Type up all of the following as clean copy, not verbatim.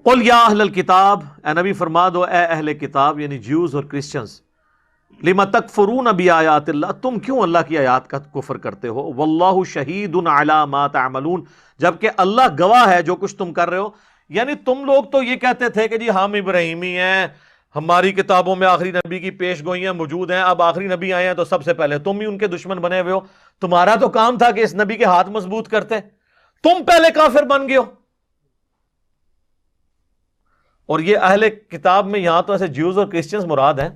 قل یا اہل الکتاب، اے نبی فرما دو اے اہل کتاب یعنی جیوز اور کرسچنز، لما تکفرون بآیات اللہ، تم کیوں اللہ کی آیات کا کفر کرتے ہو، واللہ شہید علی ما تعملون، جبکہ اللہ گواہ ہے جو کچھ تم کر رہے ہو۔ یعنی تم لوگ تو یہ کہتے تھے کہ جی ہم ابراہیمی ہیں، ہماری کتابوں میں آخری نبی کی پیش گوئیاں موجود ہیں، اب آخری نبی آئے ہیں تو سب سے پہلے تم ہی ان کے دشمن بنے ہوئے ہو، تمہارا تو کام تھا کہ اس نبی کے ہاتھ مضبوط کرتے، تم پہلے کافر بن گئے ہو۔ اور یہ اہل کتاب میں یہاں تو ایسے جیوز اور کرسچنز مراد ہیں،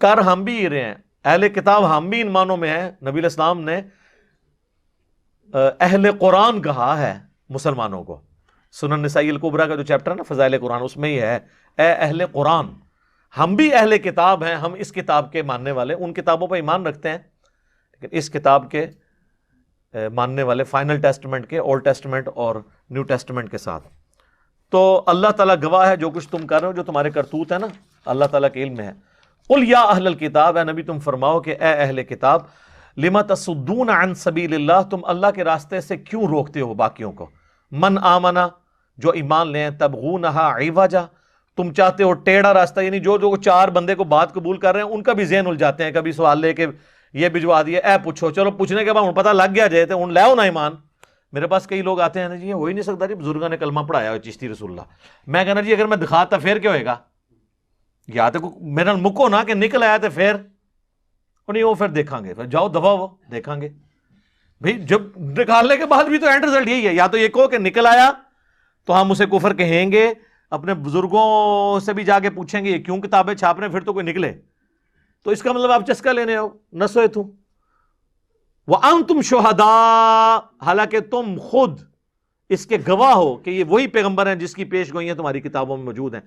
کر ہم بھی رہے ہیں، اہل کتاب ہم بھی ان معنوں میں ہیں۔ نبی علیہ السلام نے اہل قرآن کہا ہے مسلمانوں کو، سنن نسائی الکبریٰ کا جو چیپٹر ہے نا فضائل قرآن، اس میں ہی ہے اے اہل قرآن، ہم بھی اہل کتاب ہیں، ہم اس کتاب کے ماننے والے، ان کتابوں پر ایمان رکھتے ہیں لیکن اس کتاب کے ماننے والے، فائنل ٹیسٹمنٹ کے، اولڈ ٹیسٹمنٹ اور نیو ٹیسٹمنٹ کے ساتھ۔ تو اللہ تعالیٰ گواہ ہے جو کچھ تم کر رہے ہو، جو تمہارے کرتوت ہے نا، اللہ تعالیٰ کے علم میں ہے۔ قل یا اہل الکتاب، اے نبی تم فرماؤ کہ اے اہل کتاب، لما تصدون عن سبیل اللہ، تم اللہ کے راستے سے کیوں روکتے ہو باقیوں کو، من آمنا، جو ایمان لیں، تبغونہا عوجا، تم چاہتے ہو ٹیڑھا راستہ، یعنی جو چار بندے کو بات قبول کر رہے ہیں ان کا بھی ذہن الجھاتے ہیں، کبھی سوال لے کے یہ بھجوا دیے، اے پوچھو، چلو پوچھنے کے بعد ہن پتہ لگ گیا جائے تو ہن لے آؤ نا ایمان۔ میرے پاس کئی لوگ آتے ہیں نا جی ہو ہی نہیں سکتا جی، بزرگوں نے کلمہ پڑھایا ہے چشتی رسول اللہ، میں کہنا جی اگر میں دکھاتا پھر کیا ہوئے گا، یا تو میرا مکو نا کہ نکل آیا تو پھر نہیں، وہ پھر دیکھیں گے، پھر جاؤ دفعہ وہ دیکھیں گے بھئی، جب نکالنے کے بعد بھی تو اینڈ رزلٹ یہی ہے، یا تو یہ کہو کہ نکل آیا تو ہم اسے کفر کہیں گے، اپنے بزرگوں سے بھی جا کے پوچھیں گے یہ کیوں کتابیں چھاپ رہے ہیں، پھر تو کوئی نکلے، تو اس کا مطلب آپ چسکا لینے ہو، نسوے تم وَأَنْتُمْ شُهَدَاء، حالانکہ تم خود اس کے گواہ ہو کہ یہ وہی پیغمبر ہیں جس کی پیش گوئیاں تمہاری کتابوں میں موجود ہیں۔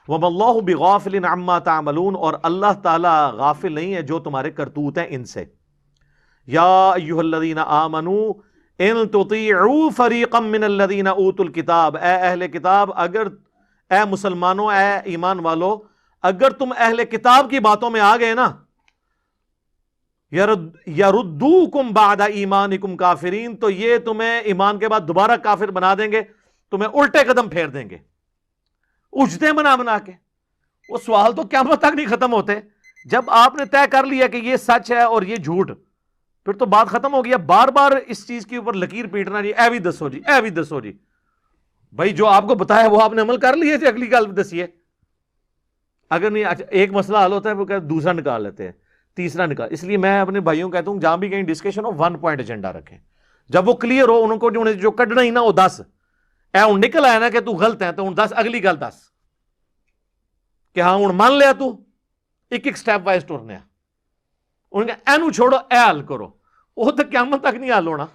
وَمَا اللَّهُ بِغَافِلٍ عَمَّا تَعْمَلُونَ، اور اللہ تعالیٰ غافل نہیں ہے جو تمہارے کرتوت ہیں ان سے۔ یا ایھا الذین آمنوا ان تطیعوا فریقا من الذین اوتوا الکتاب، اے اہل کتاب، اگر اے مسلمانوں، اے ایمان والو، اگر تم اہل کتاب کی باتوں میں آ گئے نا، یردوکم بعد ایمانکم کافرین، تو یہ تمہیں ایمان کے بعد دوبارہ کافر بنا دیں گے، تمہیں الٹے قدم پھیر دیں گے، اجتے بنا بنا کے۔ وہ سوال تو قیامت تک نہیں ختم ہوتے، جب آپ نے طے کر لیا کہ یہ سچ ہے اور یہ جھوٹ، پھر تو بات ختم ہو گیا، بار بار اس چیز کے اوپر لکیر پیٹنا جی، اے بھی دسو جی، اے بھی دسو جی، بھائی جو آپ کو بتایا وہ آپ نے عمل کر لیے تھے، اگلی گل دسیے، اگر نہیں اچھا ایک مسئلہ حل ہوتا ہے وہ کہتے دوسرا نکال لیتے ہیں، تیسرا نکال۔ اس لیے میں اپنے بھائیوں کہتا ہوں جہاں بھی کہیں ڈسکشن ہو 1 پوائنٹ ایجنڈا رکھیں، جب وہ کلیئر ہو انہوں کو جو کڈنا ہی نہ وہ 10، اے ہوں نکل آیا نا کہ تو غلط ہے تو ہوں 10 اگلی گل 10 کہ ہاں ہوں مان لیا، تو ایک ایک سٹیپ وائز ٹرنے ان کا اینو چھوڑو اے حل کرو، وہ تو قیامت تک نہیں حل ہونا۔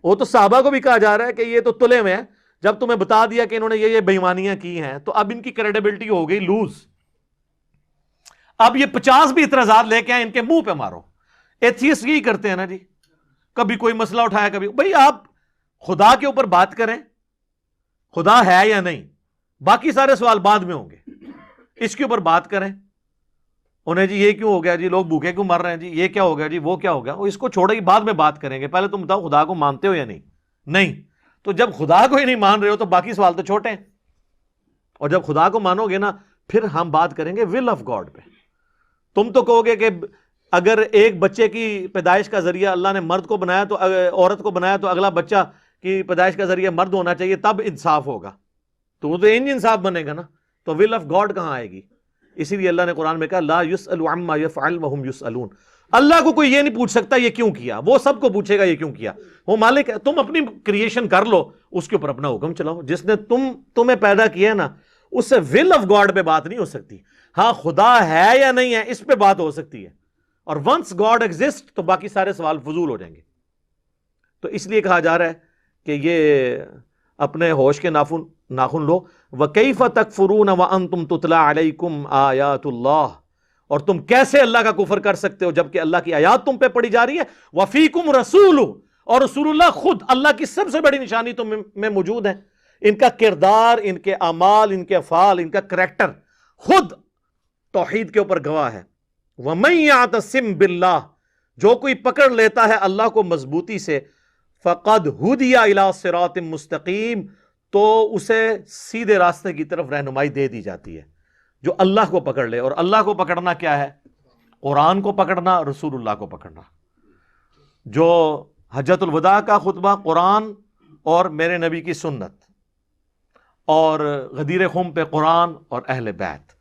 وہ تو صحابہ کو بھی کہا جا رہا ہے کہ یہ تو تلے میں ہیں، جب تمہیں بتا دیا کہ انہوں نے یہ بےایمانیاں کی ہیں تو اب ان کی کریڈیبلٹی ہو گئی لوز، اب یہ 50 بھی اعتراضات لے کے آئے ان کے منہ پہ مارو۔ ایتھیسٹ یہی کرتے ہیں نا جی، کبھی کوئی مسئلہ اٹھایا، کبھی بھئی آپ خدا کے اوپر بات کریں، خدا ہے یا نہیں، باقی سارے سوال بعد میں ہوں گے، اس کے اوپر بات کریں۔ انہیں جی یہ کیوں ہو گیا جی، لوگ بھوکے کیوں مر رہے ہیں جی، یہ کیا ہو گیا جی، وہ کیا ہو گیا، وہ اس کو چھوڑے گی، بعد میں بات کریں گے، پہلے تم بتاؤ خدا کو مانتے ہو یا نہیں، نہیں تو جب خدا کو ہی نہیں مان رہے ہو تو باقی سوال تو چھوٹے ہیں، اور جب خدا کو مانو گے نا پھر ہم بات کریں گے ول آف گاڈ پہ۔ تم تو کہو گے کہ اگر ایک بچے کی پیدائش کا ذریعہ اللہ نے مرد کو بنایا تو عورت کو بنایا تو اگلا بچہ کی پیدائش کا ذریعہ مرد ہونا چاہیے تب انصاف ہوگا، تو وہ تو انصاف بنے گا نا، تو ول آف گاڈ کہاں آئے گی؟ اسی لیے اللہ نے قرآن میں کہا لا یسأل عما یفعل وهم یسألون، اللہ کو کوئی یہ نہیں پوچھ سکتا یہ کیوں کیا، وہ سب کو پوچھے گا یہ کیوں کیا، وہ مالک ہے۔ تم اپنی کریشن کر لو، اس کے اوپر اپنا حکم چلاؤ، جس نے تمہیں پیدا کیا ہے نا اس سے ول آف گاڈ پہ بات نہیں ہو سکتی، ہاں خدا ہے یا نہیں ہے اس پہ بات ہو سکتی ہے، اور ونس گاڈ ایگزسٹ تو باقی سارے سوال فضول ہو جائیں گے۔ تو اس لیے کہا جا رہا ہے کہ یہ اپنے ہوش کے ناخن لو۔ وَكَيْفَ تَكْفُرُونَ وَأَنْتُمْ تُتْلَى عَلَيْكُمْ آيَاتُ اللَّهِ، اور تم کیسے اللہ کا کفر کر سکتے ہو جبکہ اللہ کی آیات تم پہ پڑھی جا رہی ہے۔ وَفِيكُمْ رَسُولُ، اور رسول اللہ خود اللہ کی سب سے بڑی نشانی تم میں موجود ہے، ان کا کردار، ان کے اعمال، ان کے افعال، ان کا کریکٹر خود توحید کے اوپر گواہ ہے۔ وَمَن يَعْتَصِم بِاللَّهِ، جو کوئی پکڑ لیتا ہے اللہ کو مضبوطی سے، فَقَدْ هُدِيَ إِلَىٰ صِرَاطٍ مُسْتَقِيم، تو اسے سیدھے راستے کی طرف رہنمائی دے دی جاتی ہے. جو اللہ کو پکڑ لے، اور اللہ کو پکڑنا کیا ہے؟ قرآن کو پکڑنا، رسول اللہ کو پکڑنا. جو حجۃ الوداع کا خطبہ قرآن اور میرے نبی کی سنت، اور غدیر خم پہ قرآن اور اہل بیت.